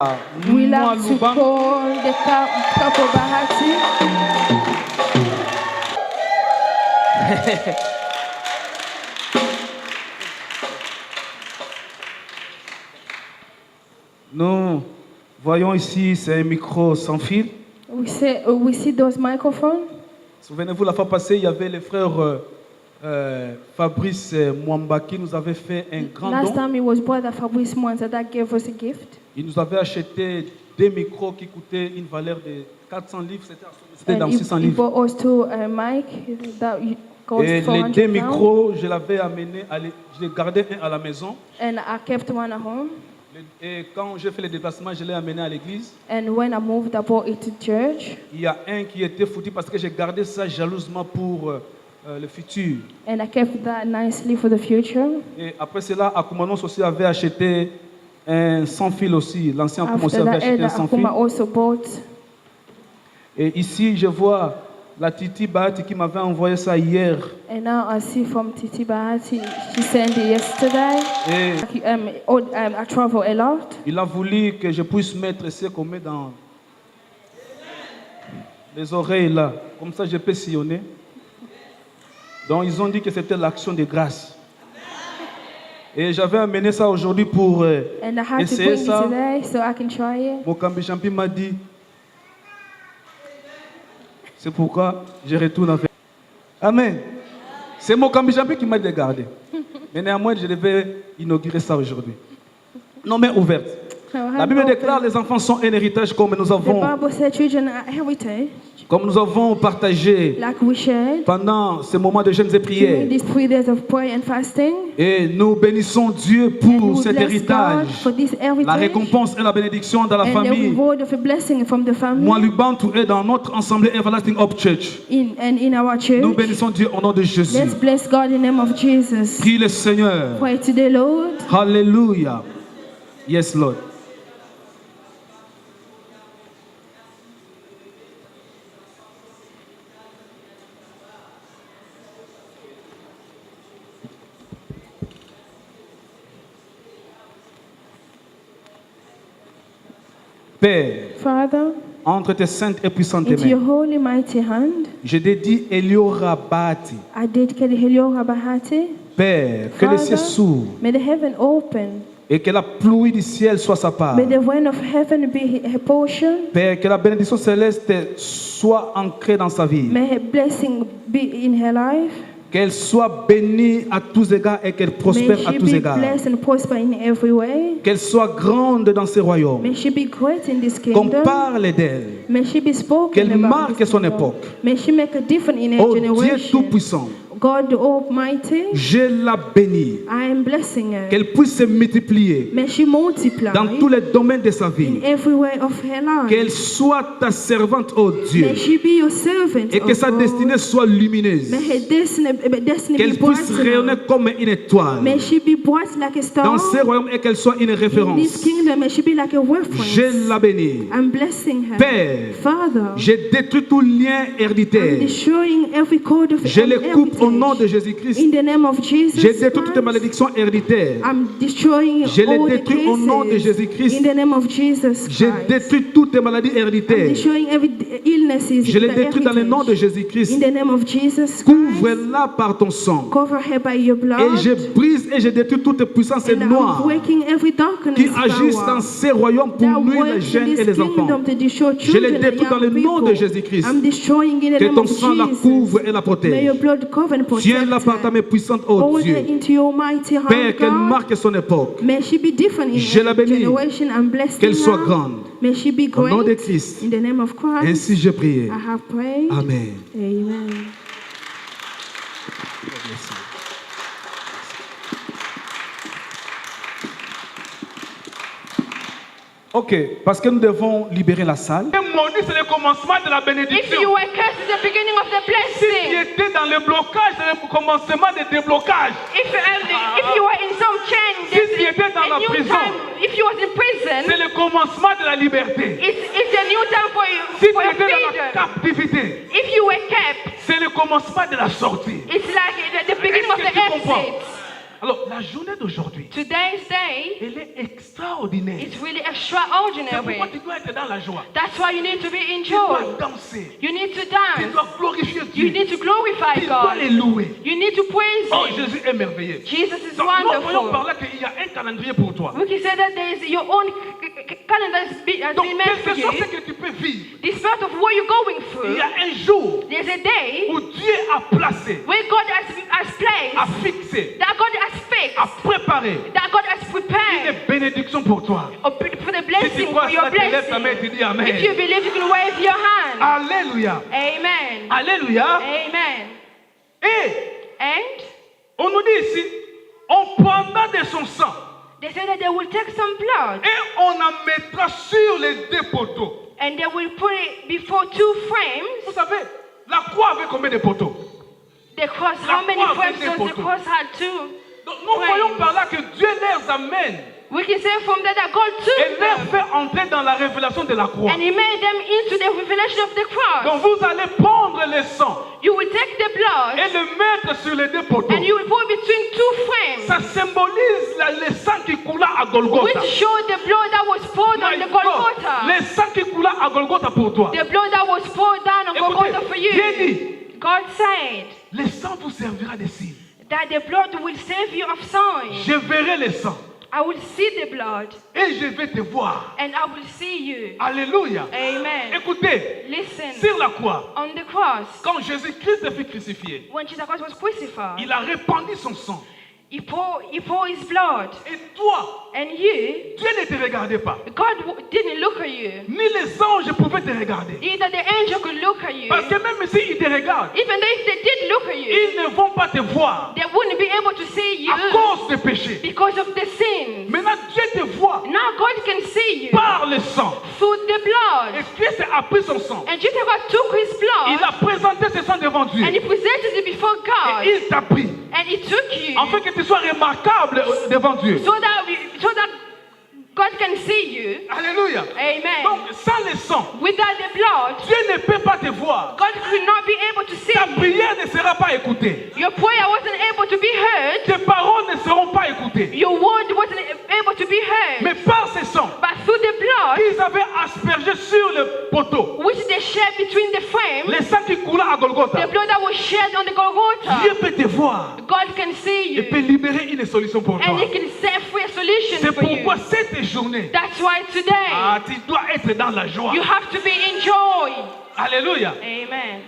We love to call the Capo Bahati. Nous voyons ici, c'est un micro sans fil. We see those microphones. Souvenez-vous, la fois passée, il y avait les frères Fabrice Mwamba qui nous avait fait un grand Last don. time it was Brother Fabrice Mwanza that gave us a gift. Il nous avait acheté des micros qui coûtaient une valeur de 400 livres. C'était dans 600 He livres. bought us to a mic that cost Et les 400 deux pounds. micros, je l'avais amené, je les gardais un à la maison. And I kept one at home. Et quand j'ai fait le déplacement, je l'ai amené à l'église. And when I moved, I brought it to church. Il y a un qui était foutu parce que j'ai gardé ça jalousement pour le futur. And I kept that nicely for the future. Et après cela, Akumanos aussi avait acheté un sans fil aussi. L'ancien Akumanos After avait that, acheté Elder un sans fil. Akuma also bought. Et ici, je vois la Titi Bahati qui m'avait envoyé ça hier. And now I see from Titi Bahati, she sent it yesterday. Et I travel a lot. il a voulu que je puisse mettre ce qu'on met dans les oreilles là. Comme ça, je peux sillonner. Donc, ils ont dit que c'était l'action de grâce. Et j'avais amené ça aujourd'hui pour And I had to essayer bring it ça. today so I can try it. Mokambi Champi m'a dit. C'est pourquoi je retourne avec. Amen. C'est Mokambi Champi qui m'a dit de garder. Mais néanmoins, je devais inaugurer ça aujourd'hui. Non, mais ouverte. La Bible déclare les enfants sont un héritage comme nous The avons, Bible said children are heritage, partagé like we shared pendant ce moment de jeûnes et during prières. these 3 days of prayer and fasting. Et nous bénissons Dieu And pour we cet bless héritage. God for this La heritage récompense et la bénédiction dans la and the famille. reward of a blessing from the family Moi, Lubantu est dans notre assemblée Everlasting Hope Church. in our Nous church. bénissons Dieu au nom de Jésus. Let's bless God in the name of Jesus. Prie le Seigneur. Pray to the Lord. Hallelujah. Yes, Lord. Père, Father, entre tes saintes et puissantes into your mains, holy mighty hand, je dédie Eliora Bahati. I dedicate Helioha Bahati. Père, que le ciel Father, s'ouvre may the heaven open. et que la pluie du ciel soit sa part. May the rain of heaven be her portion. Père, que la bénédiction céleste soit ancrée dans sa vie. May her blessing be in her life. Qu'elle soit bénie à tous égards et qu'elle May prospère à she tous be égards. blessed and prosper in every way. Qu'elle soit grande dans ses royaumes. May she be great in this Qu'on kingdom. parle d'elle. May she be spoken Qu'elle about marque this son kingdom. époque. May she make a difference in her Oh Dieu generation. Tout-Puissant, God the Almighty, je la bénis. I am blessing her. Qu'elle puisse se multiplier May she multiply dans tous les domaines de sa in vie. every way of her life. Qu'elle soit ta servante, oh Dieu. May she be your servant, Et que oh sa God. destinée soit lumineuse. May her destiny Qu'elle be puisse bright. rayonner comme une étoile. May she be bright like a star. Dans ces royaumes et qu'elle soit une In référence. this kingdom, may she be like a reference. Je la bénis. I'm blessing her. Père, Father, je détruis tout lien I'm héréditaire. destroying every code of Je les coupe au nom heritage. de Jésus-Christ. In the name of Jesus Je détruis toutes les Christ, malédictions héréditaires. I'm destroying Je les all the détruis au nom de cases. Jésus-Christ. In the name of Jesus Je Christ. détruis toutes les maladies I'm héréditaires. destroying every illnesses. Je les the détruis dans le nom de heritage. Jésus-Christ. In the name of Jesus Christ. Couvre-la par ton sang. Cover her by your blood. Et je brise et je détruis toute puissance And I'm noire breaking every darkness qui agissent power dans ces royaumes pour that nuire works les in jeunes et this les enfants. kingdom to destroy Je les children and détruis dans le young nom de people. Jésus-Christ. I'm destroying in the Que name ton of sang la Jesus. couvre et la May protège. your blood cover and protect Tiens-la par ta her. main puissante, oh Hold her Dieu. into your mighty hand, Père, qu'elle God. marque son époque. May she be different in Je la her bénis. generation. I'm blessing Qu'elle soit her. grande. May she be Au nom de great. Christ. In the name of Christ, Ainsi j'ai prié. I have prayed. Amen. Amen. Ok, parce que nous devons libérer la salle. Maudit, c'est le commencement de la If bénédiction. you were cursed, it's the beginning of the Si tu blessing. étais dans le blocage, c'est le commencement du déblocage. If you were in some chain, Si tu étais dans la prison, if you was in prison, c'est le commencement de la liberté. it's a new time for you, Si tu for your étais dans la freedom. captivité, If you were kept, c'est le commencement de la sortie. it's like the beginning of Est-ce the que tu comprends? exit. Alors, la journée d'aujourd'hui, Today's day elle est extraordinaire. is really C'est pourquoi extraordinary. tu dois être dans la joie. That's why you need to be in Tu dois joy. danser. You need to Tu dance. dois glorifier You Dieu. need to glorify Tu dois God. les louer. You need to praise Oh, Him. Jésus est merveilleux. Jesus is Donc, nous voyons par wonderful. là qu'il y a un calendrier pour toi. We can say that there is your own calendar has Donc, been made for quelle que soit ce you. que tu peux vivre, Despite of what you're going il through, y a un jour there's a day où Dieu a placé, where God has a placed, fixé, that God has fixed, a préparé that God has une prepared bénédiction pour toi. for the Si tu blessing, crois for your cela, tu lèves ta main et blessing. tu dis Amen. If you believe, you can wave your hand. Alléluia. Amen. Alléluia. Amen. Et And on nous dit ici, on prendra de son sang they say that they will take some blood et on en mettra sur les deux poteaux. and they will put it before two frames. Vous savez, la croix avait combien de poteaux? The cross, La how many croix frames avait des does the poteaux. cross had two? Donc nous voyons par là que Dieu les amène We can say from that God et took les them fait entrer dans la révélation de la croix. and He made them into the revelation of the cross. Donc vous allez prendre le sang You will take the blood et le mettre sur les deux poteaux. and you will put between two frames, Ça symbolise le sang qui coula à Golgotha. which show the blood that was poured My on the God, Golgotha. le sang qui coula à Golgotha pour toi. The blood that was poured down on Écoutez, Golgotha for Dieu you. dit, God said le sang vous servira de signe. that the blood will save you of signs. Je verrai le sang I will see the blood et je vais te voir. and I will see you. Alléluia. Amen. Écoutez, Listen, sur la croix, on the cross, quand Jésus-Christ fut crucifié, when Jesus Christ was crucified, il a répandu son sang. he poured his blood. Et toi, And you, Dieu ne te regardait pas. God didn't look at you. Ni les anges pouvaient te regarder. Either the angel could look at you. Parce que même s'ils te regardent, Even though if they did look at you, ils ne vont pas te voir they wouldn't be able to see you à cause des péchés. because of the sin. Maintenant, Dieu te voit Now God can see you par le sang. through the Et blood. Christ a pris son sang. And Jesus took his Il blood a présenté ce sang devant Dieu. and he presented it before God. Et il t'a pris. And he took you Afin que tu sois remarquable devant Dieu. so that God can see you. Alléluia. Amen. Donc, sans le sang, Without the blood, Dieu ne peut pas te voir. God could not be able to see Ta you. prière ne sera pas écoutée. Your prayer wasn't able to be heard. Tes paroles ne seront pas écoutées. Your word wasn't able to be heard. Mais par ce sang But through the blood, qu'ils avaient aspergé sur le poteau, which they shed between the frame, le sang qui coula à the Golgotha, blood that was shed on the Golgotha, Dieu peut te voir God can see et peut you. libérer une solution pour toi. And He can set free a solution C'est for you. pourquoi cette journée, That's why today, tu dois être dans la joie. you have to be in joy. Alléluia. Amen.